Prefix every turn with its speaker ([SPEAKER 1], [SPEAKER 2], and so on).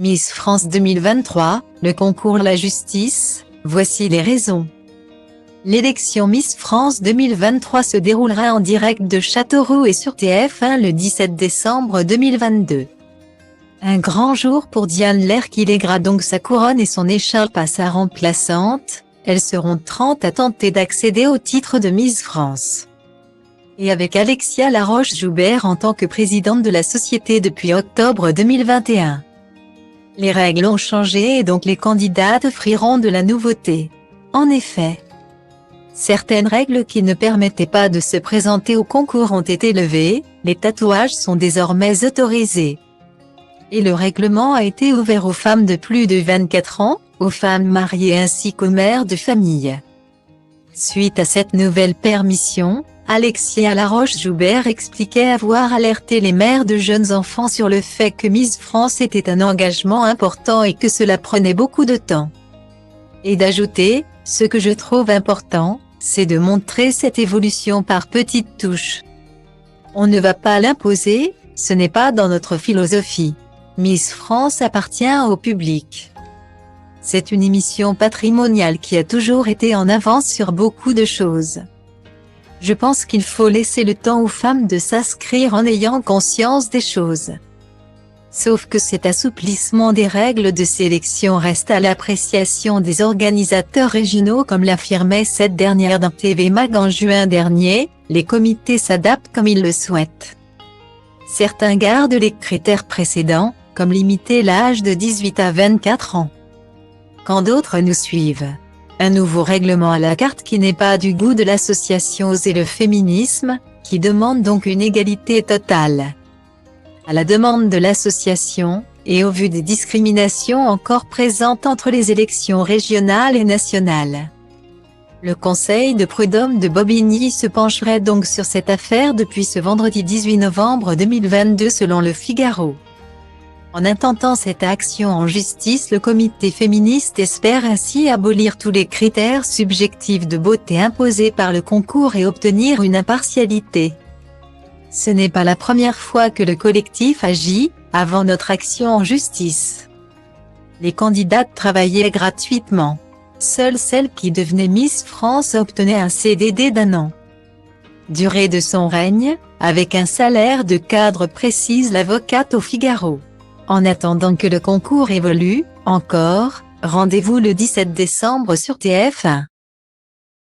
[SPEAKER 1] Miss France 2023, le concours La Justice, voici les raisons. L'élection Miss France 2023 se déroulera en direct de Châteauroux et sur TF1 le 17 décembre 2022. Un grand jour pour Diane Lair qui lèguera donc sa couronne et son écharpe à sa remplaçante. Elles seront 30 à tenter d'accéder au titre de Miss France. Et avec Alexia Laroche-Joubert en tant que présidente de la société depuis octobre 2021. Les règles ont changé et donc les candidates friront de la nouveauté. En effet, certaines règles qui ne permettaient pas de se présenter au concours ont été levées, les tatouages sont désormais autorisés. Et le règlement a été ouvert aux femmes de plus de 24 ans, aux femmes mariées ainsi qu'aux mères de famille. Suite à cette nouvelle permission, Alexia Laroche-Joubert expliquait avoir alerté les mères de jeunes enfants sur le fait que Miss France était un engagement important et que cela prenait beaucoup de temps. Et d'ajouter, ce que je trouve important, c'est de montrer cette évolution par petites touches. On ne va pas l'imposer, ce n'est pas dans notre philosophie. Miss France appartient au public. C'est une émission patrimoniale qui a toujours été en avance sur beaucoup de choses. Je pense qu'il faut laisser le temps aux femmes de s'inscrire en ayant conscience des choses. Sauf que cet assouplissement des règles de sélection reste à l'appréciation des organisateurs régionaux comme l'affirmait cette dernière dans TV Mag en juin dernier, les comités s'adaptent comme ils le souhaitent. Certains gardent les critères précédents, comme limiter l'âge de 18 à 24 ans. Quand d'autres nous suivent. Un nouveau règlement à la carte qui n'est pas du goût de l'association Oser le féminisme, qui demande donc une égalité totale. À la demande de l'association, et au vu des discriminations encore présentes entre les élections régionales et nationales. Le conseil de prud'homme de Bobigny se pencherait donc sur cette affaire depuis ce vendredi 18 novembre 2022 selon Le Figaro. En intentant cette action en justice, le comité féministe espère ainsi abolir tous les critères subjectifs de beauté imposés par le concours et obtenir une impartialité. Ce n'est pas la première fois que le collectif agit, avant notre action en justice. Les candidates travaillaient gratuitement. Seule celle qui devenait Miss France obtenait un CDD d'1 an. Durée de son règne, avec un salaire de cadre précise l'avocate au Figaro. En attendant que le concours évolue, encore, rendez-vous le 17 décembre sur TF1.